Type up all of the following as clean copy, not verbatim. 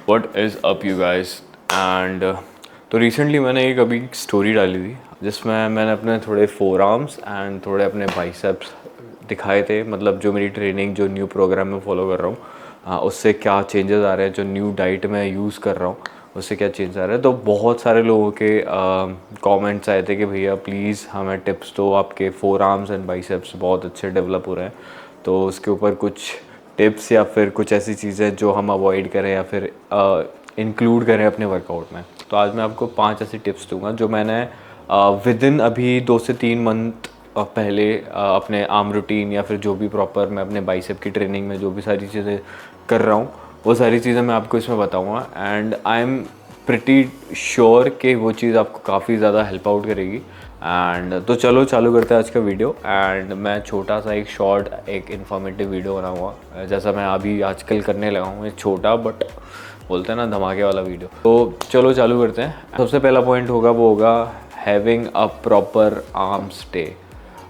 What is up you guys and तो recently मैंने एक अभी स्टोरी डाली थी जिसमें मैंने अपने थोड़े फोर आर्म्स एंड थोड़े अपने बाइसेप्स दिखाए थे। मतलब जो मेरी ट्रेनिंग जो न्यू प्रोग्राम में फॉलो कर रहा हूँ उससे क्या चेंजेस आ रहे हैं, जो न्यू डाइट मैं यूज़ कर रहा हूँ उससे क्या चेंज आ रहा है। तो बहुत सारे लोगों के कमेंट्स आए थे कि भैया प्लीज़ हमें टिप्स दो, आपके फोर आर्म्स एंड बाइसेप्स बहुत अच्छे डेवलप हो रहे हैं, तो उसके ऊपर कुछ टिप्स या फिर कुछ ऐसी चीज़ें जो हम अवॉइड करें या फिर इंक्लूड करें अपने वर्कआउट में। तो आज मैं आपको 5 ऐसी टिप्स दूंगा जो मैंने विद इन अभी 2 से 3 मंथ पहले अपने आर्म रूटीन या फिर जो भी प्रॉपर मैं अपने बाइसेप की ट्रेनिंग में जो भी सारी चीज़ें कर रहा हूँ वो सारी चीज़ें मैं आपको इसमें बताऊँगा। And I am pretty sure कि वो चीज़ आपको काफ़ी ज़्यादा हेल्प आउट करेगी। एंड तो चलो चालू करते हैं आज का वीडियो। एंड मैं छोटा सा एक शॉर्ट एक इन्फॉर्मेटिव वीडियो बनाऊँगा जैसा मैं अभी आजकल करने लगा हूँ, एक छोटा बट बोलते हैं ना धमाके वाला वीडियो। तो चलो चालू करते हैं। सबसे पहला पॉइंट होगा वो होगा having a proper arms day.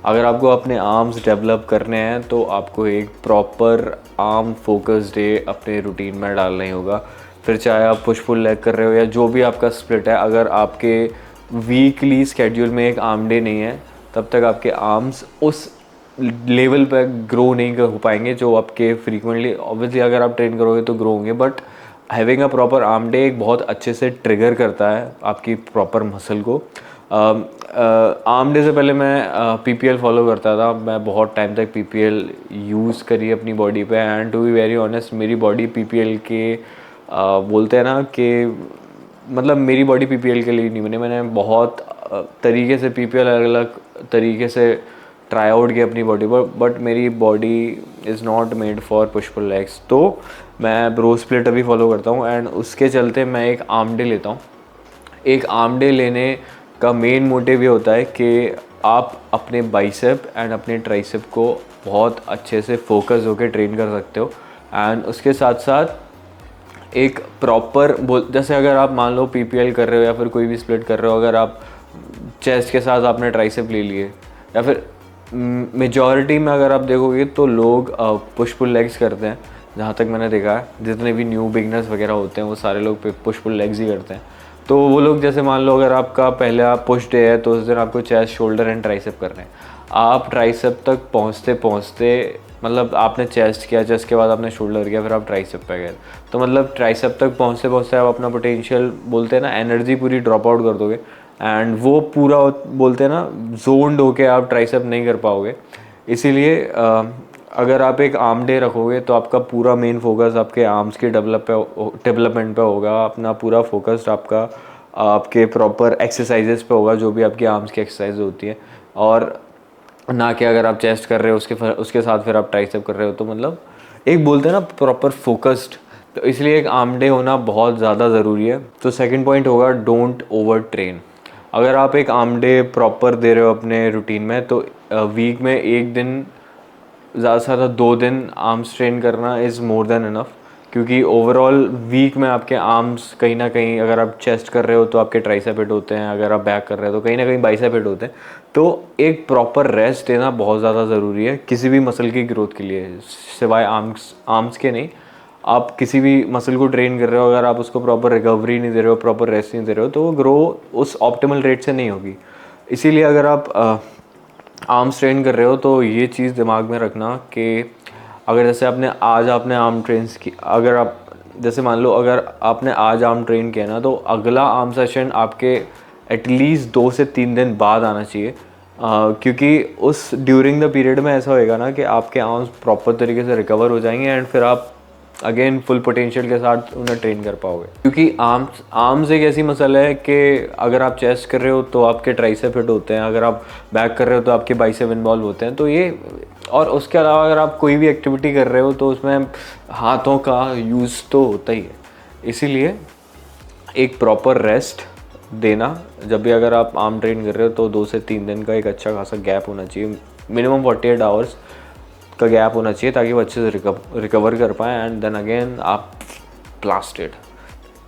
अगर आपको अपने आर्म्स डेवलप करने हैं तो आपको एक प्रॉपर आर्म फोकस डे अपने रूटीन में डालना ही होगा। फिर चाहे आप पुश पुल लेग कर रहे हो या जो भी आपका स्प्लिट है, अगर आपके वीकली स्केड्यूल में एक आर्म डे नहीं है तब तक आपके आर्म्स उस लेवल पर ग्रो नहीं हो पाएंगे जो आपके फ्रीक्वेंटली। ऑब्वियसली अगर आप ट्रेन करोगे तो ग्रो होंगे, but having a proper arm day एक बहुत अच्छे से ट्रिगर करता है आपकी प्रॉपर मसल को। आर्म डे से पहले मैं पीपीएल फॉलो करता था। मैं बहुत टाइम तक पीपीएल यूज़ करी अपनी बॉडी पे and to be very honest मेरी बॉडी पीपीएल के बोलते हैं ना कि मतलब मेरी बॉडी पीपीएल के लिए नहीं बनी। मैंने बहुत तरीके से पीपीएल अलग अलग तरीके से ट्राई आउट किया अपनी बॉडी पर, बट मेरी body is not made for push pull legs. तो मैं ब्रो स्प्लिट अभी फॉलो करता हूँ एंड उसके चलते मैं एक आर्म डे लेता हूँ। एक आर्म डे लेने का मेन मोटिव ये होता है कि आप अपने बाइसेप एंड अपने ट्राइसेप को बहुत अच्छे से फोकस होकर ट्रेन कर सकते हो। एंड उसके साथ साथ एक प्रॉपर जैसे अगर आप मान लो पीपीएल कर रहे हो या फिर कोई भी स्प्लिट कर रहे हो, अगर आप चेस्ट के साथ आपने ट्राइसेप ले लिए या फिर मेजॉरिटी में अगर आप देखोगे तो लोग पुश पुल लेग्स करते हैं। जहाँ तक मैंने देखा है जितने भी न्यू बिगनर्स वगैरह होते हैं वो सारे लोग पुश पुल लेग्स ही करते हैं। तो वो लोग जैसे मान लो अगर आपका पहला पुश डे है तो उस दिन आपको चेस्ट शोल्डर एंड ट्राइसेप करने हैं। आप ट्राइसेप तक पहुँचते पहुँचते मतलब आपने चेस्ट किया, चेस्ट के बाद आपने शोल्डर किया, फिर आप ट्राइसेप पे गए, तो मतलब ट्राइसेप तक पहुँचते पहुँचते आप अपना पोटेंशियल बोलते हैं ना एनर्जी पूरी ड्रॉप आउट कर दोगे एंड वो पूरा बोलते हैं ना जोन्ड होके आप ट्राइसेप नहीं कर पाओगे। इसीलिए अगर आप एक आर्म डे रखोगे तो आपका पूरा मेन फोकस आपके आर्म्स के डेवलपमेंट पे होगा। अपना पूरा फोकस आपका आपके प्रॉपर एक्सरसाइजेस पे होगा जो भी आपकी आर्म्स की एक्सरसाइज होती है, और ना कि अगर आप चेस्ट कर रहे हो उसके साथ फिर आप ट्राइसेप कर रहे हो। तो मतलब एक बोलते हैं ना प्रॉपर फोकस्ड, तो इसलिए एक आर्म डे होना बहुत ज़्यादा ज़रूरी है। तो सेकंड पॉइंट होगा डोंट ओवर ट्रेन। अगर आप एक आर्म डे प्रॉपर दे रहे हो अपने रूटीन में तो वीक में एक दिन ज़्यादा से ज़्यादा 2 दिन आर्म्स ट्रेन करना इज़ मोर देन इनफ, क्योंकि ओवरऑल वीक में आपके आर्म्स कहीं ना कहीं, अगर आप चेस्ट कर रहे हो तो आपके ट्राइसेप हिट होते हैं, अगर आप बैक कर रहे हो तो कहीं ना कहीं बाइसेप हिट होते हैं। तो एक प्रॉपर रेस्ट देना बहुत ज़्यादा ज़रूरी है किसी भी मसल की ग्रोथ के लिए, सिवाय आर्म्स के नहीं। आप किसी भी मसल को ट्रेन कर रहे हो, अगर आप उसको प्रॉपर रिकवरी नहीं दे रहे हो, प्रॉपर रेस्ट नहीं दे रहे हो, तो वो ग्रो उस ऑप्टिमल रेट से नहीं होगी। इसीलिए अगर आप आर्म्स ट्रेन कर रहे हो तो ये चीज़ दिमाग में रखना कि अगर जैसे आपने आर्म ट्रेन्स की, अगर आप जैसे मान लो अगर आपने आज आर्म ट्रेन किया ना तो अगला आर्म सेशन आपके एटलीस्ट 2 से 3 दिन बाद आना चाहिए। क्योंकि उस ड्यूरिंग द पीरियड में ऐसा होएगा ना कि आपके आर्म्स प्रॉपर तरीके से रिकवर हो जाएंगे एंड फिर आप अगेन फुल पोटेंशियल के साथ उन्हें ट्रेन कर पाओगे। क्योंकि आर्म्स एक ऐसी मसल है कि अगर आप चेस्ट कर रहे हो तो आपके ट्राइसेप हिट होते हैं, अगर आप बैक कर रहे हो तो आपके बाइसेप इन्वॉल्व होते हैं। तो ये, और उसके अलावा अगर आप कोई भी एक्टिविटी कर रहे हो तो उसमें हाथों का यूज़ तो होता ही है। इसीलिए एक प्रॉपर रेस्ट देना, जब भी अगर आप आर्म ट्रेन कर रहे हो तो 2 से 3 दिन का एक अच्छा खासा गैप होना चाहिए, मिनिमम 48 आवर्स का गैप होना चाहिए, ताकि वो अच्छे से रिकवर कर पाएँ एंड देन अगेन आप प्लास्टेड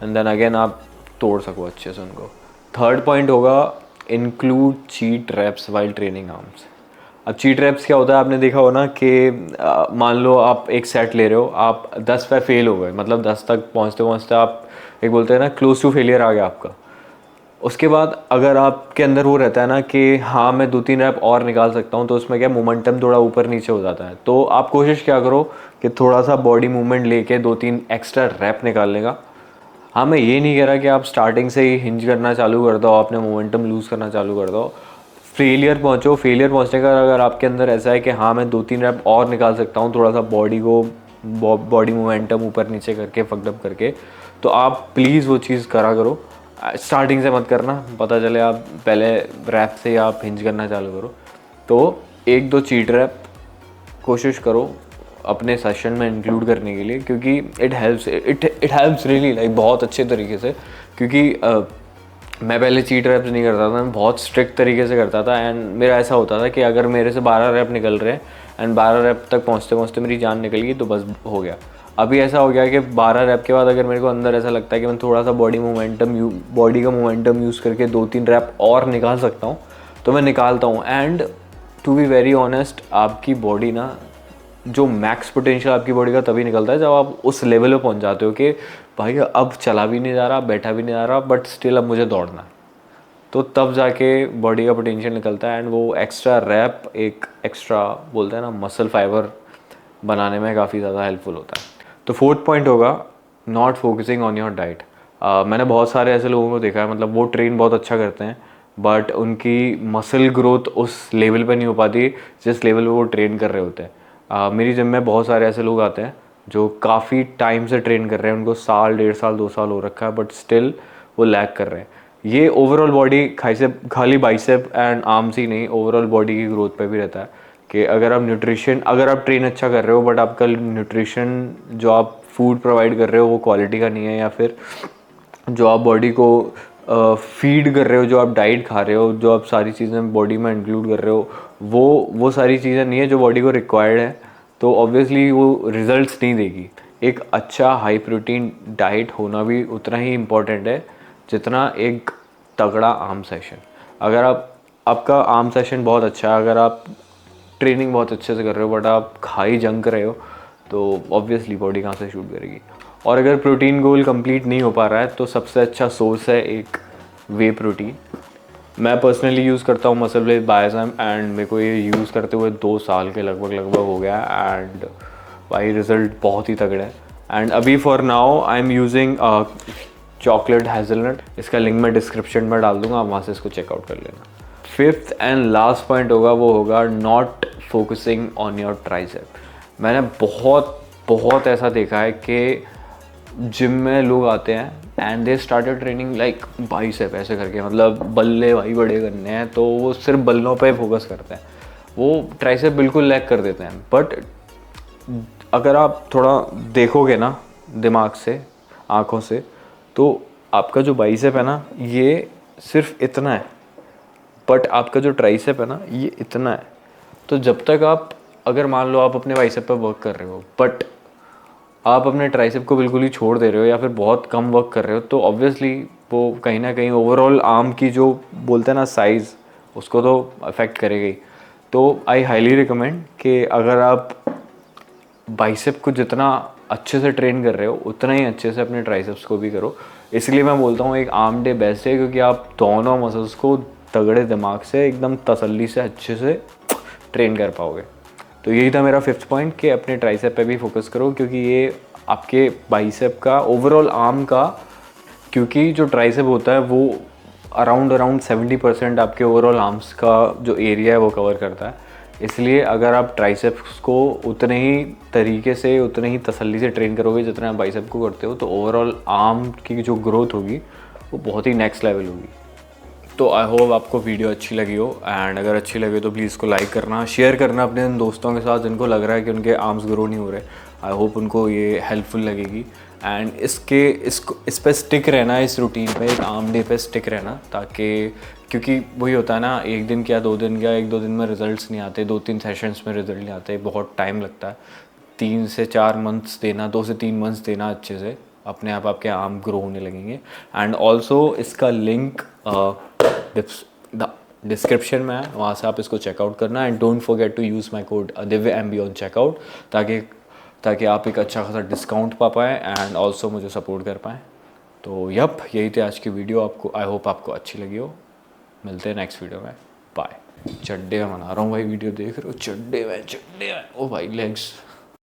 एंड देन अगेन आप तोड़ सको अच्छे से उनको। थर्ड पॉइंट होगा include cheat reps while training arms. अब चीट रैप्स क्या होता है, आपने देखा हो ना कि मान लो आप एक सेट ले रहे हो, आप 10 पे फेल हो गए, मतलब 10 तक पहुंचते पहुंचते आप एक बोलते हैं ना क्लोज टू फेलियर आ गया आपका। उसके बाद अगर आपके अंदर वो रहता है ना कि हाँ मैं 2-3 रैप और निकाल सकता हूँ, तो उसमें क्या मोमेंटम थोड़ा ऊपर नीचे हो जाता है। तो आप कोशिश क्या करो कि थोड़ा सा बॉडी मूवमेंट लेके 2-3 एक्स्ट्रा रैप निकालने का। हाँ, मैं ये नहीं कह रहा कि आप स्टार्टिंग से ही हिंज करना चालू कर दो, आपने मोमेंटम लूज़ करना चालू कर दो, फेलियर पहुँचो। फेलियर पहुँचने का अगर आपके अंदर ऐसा है कि हाँ मैं 2-3 रैप और निकाल सकता हूँ, थोड़ा सा बॉडी को बॉडी मोमेंटम ऊपर नीचे करके फकडअप करके, तो आप प्लीज़ वो चीज़ करा करो। स्टार्टिंग से मत करना, पता चले आप पहले रैप से आप हिंज करना चालू करो। तो 1-2 चीट रैप कोशिश करो अपने सेशन में इंक्लूड करने के लिए, क्योंकि इट हेल्प्स रियली लाइक बहुत अच्छे तरीके से। क्योंकि मैं पहले चीट रैप्स नहीं करता था, मैं बहुत स्ट्रिक्ट तरीके से करता था। एंड मेरा ऐसा होता था कि अगर मेरे से 12 रैप निकल रहे हैं एंड 12 रैप तक पहुँचते पहुँचते मेरी जान निकल गई तो बस हो गया। अभी ऐसा हो गया कि 12 रैप के बाद अगर मेरे को अंदर ऐसा लगता है कि मैं थोड़ा सा बॉडी का मोमेंटम यूज़ करके 2-3 रैप और निकाल सकता हूँ, तो मैं निकालता हूँ। And to be very honest, आपकी बॉडी ना, जो मैक्स पोटेंशियल आपकी बॉडी का तभी निकलता है जब आप उस लेवल पे पहुंच जाते हो कि भाई अब चला भी नहीं जा रहा, बैठा भी नहीं जा रहा, बट स्टिल अब मुझे दौड़ना है। तो तब जाके बॉडी का पोटेंशियल निकलता है एंड वो एक्स्ट्रा रैप एक एक्स्ट्रा बोलते हैं ना मसल फाइबर बनाने में काफ़ी ज़्यादा हेल्पफुल होता है। तो 4th पॉइंट होगा not focusing on your diet. मैंने बहुत सारे ऐसे लोगों को देखा है, मतलब वो ट्रेन बहुत अच्छा करते हैं बट उनकी मसल ग्रोथ उस लेवल पे नहीं हो पाती जिस लेवल पे वो ट्रेन कर रहे होते हैं। मेरी जिम में बहुत सारे ऐसे लोग आते हैं जो काफ़ी टाइम से ट्रेन कर रहे हैं, उनको साल 1.5 साल 2 साल हो रखा है, बट स्टिल वो लैग कर रहे हैं। ये ओवरऑल बॉडी खाली बाइसेप एंड आर्म्स ही नहीं, ओवरऑल बॉडी की ग्रोथ पे भी रहता है कि अगर आप ट्रेन अच्छा कर रहे हो बट आपका न्यूट्रिशन जो आप फूड प्रोवाइड कर रहे हो वो क्वालिटी का नहीं है, या फिर जो आप बॉडी को फीड कर रहे हो, जो आप डाइट खा रहे हो, जो आप सारी चीज़ें बॉडी में इंक्लूड कर रहे हो, वो सारी चीज़ें नहीं है जो बॉडी को रिक्वायर्ड है, तो ऑब्वियसली वो रिजल्ट्स नहीं देगी। एक अच्छा हाई प्रोटीन डाइट होना भी उतना ही इम्पोर्टेंट है जितना एक तगड़ा आर्म सेशन। अगर आपका आर्म सेशन बहुत अच्छा है, अगर आप ट्रेनिंग बहुत अच्छे से कर रहे हो बट आप खा ही जंक रहे हो, तो ऑब्वियसली बॉडी कहाँ से शूट करेगी। और अगर प्रोटीन गोल कंप्लीट नहीं हो पा रहा है तो सबसे अच्छा सोर्स है एक वे प्रोटीन। मैं पर्सनली यूज़ करता हूँ मसल ब्लेज बायोसैम एंड मेरे को ये यूज़ करते हुए 2 साल के लगभग हो गया एंड भाई रिज़ल्ट बहुत ही तगड़ा है। एंड अभी for now I am using chocolate hazelnut, इसका लिंक मैं डिस्क्रिप्शन में डाल दूँगा, आप वहाँ से इसको चेकआउट कर लेना। 5th एंड लास्ट पॉइंट होगा वो होगा not focusing on your tricep. मैंने बहुत ऐसा देखा है कि जिम में लोग आते हैं and they started training like bicep ऐसे करके, मतलब बल्ले भाई बड़े करने हैं, तो वो सिर्फ बल्लों पे फोकस करते हैं, वो ट्राइसेप बिल्कुल लैग कर देते हैं। बट अगर आप थोड़ा देखोगे ना दिमाग से, आँखों से, तो आपका जो बाइसेप है ना ये सिर्फ इतना है, बट आपका जो ट्राइसेप है ना ये इतना है। तो जब तक आप, अगर मान लो आप अपने बाइसेप पर वर्क कर रहे हो बट आप अपने ट्राइसेप को बिल्कुल ही छोड़ दे रहे हो या फिर बहुत कम वर्क कर रहे हो, तो ऑब्वियसली वो कहीं ना कहीं ओवरऑल आर्म की जो बोलते हैं ना साइज़, उसको तो अफेक्ट करेगा ही। तो आई हाईली रिकमेंड कि अगर आप बाइसेप को जितना अच्छे से ट्रेन कर रहे हो उतना ही अच्छे से अपने ट्राइसेप्स को भी करो। इसलिए मैं बोलता हूँ एक आर्म डे बेस्ट है, क्योंकि आप दोनों मसल्स को तगड़े दिमाग से एकदम तसल्ली से अच्छे से ट्रेन कर पाओगे। तो यही था मेरा 5th पॉइंट कि अपने ट्राइसेप पे भी फोकस करो, क्योंकि ये आपके बाइसेप का ओवरऑल आर्म का, क्योंकि जो ट्राइसेप होता है वो अराउंड 70% आपके ओवरऑल आर्म्स का जो एरिया है वो कवर करता है। इसलिए अगर आप ट्राइसेप्स को उतने ही तरीके से, उतने ही तसल्ली से ट्रेन करोगे जितना आप बाइसेप को करते हो, तो ओवरऑल आर्म की जो ग्रोथ होगी वो बहुत ही नेक्स्ट लेवल होगी। तो आई होप आपको वीडियो अच्छी लगी हो, एंड अगर अच्छी लगे तो प्लीज़ इसको लाइक करना, शेयर करना अपने उन दोस्तों के साथ जिनको लग रहा है कि उनके आर्म्स ग्रो नहीं हो रहे। आई होप उनको ये हेल्पफुल लगेगी एंड इस पे स्टिक रहना, इस रूटीन पे, एक आर्म डे पे स्टिक रहना, ताकि क्योंकि वही होता है ना, एक दिन क्या 2 दिन क्या, 1-2 दिन में रिजल्ट्स नहीं आते, 2-3 सेशंस में रिजल्ट नहीं आते, बहुत टाइम लगता है। 3 से 4 मंथ्स देना, 2 से 3 मंथ्स देना अच्छे से, अपने आप आपके आर्म ग्रो होने लगेंगे। एंड ऑल्सो इसका लिंक डिस्क्रिप्शन में है, वहाँ से आप इसको चेकआउट करना। And don't forget to use my code Divya MB on checkout, ताकि आप एक अच्छा खासा डिस्काउंट पा पाएँ एंड ऑल्सो मुझे सपोर्ट कर पाएँ। तो यही थी आज की वीडियो। आपको आई होप आपको अच्छी लगी हो। मिलते हैं नेक्स्ट वीडियो में, बाय। चड्डे में बना रहा हूँ भाई, वीडियो देख रहे हो, चड्डे में ओ भाई लेग्स।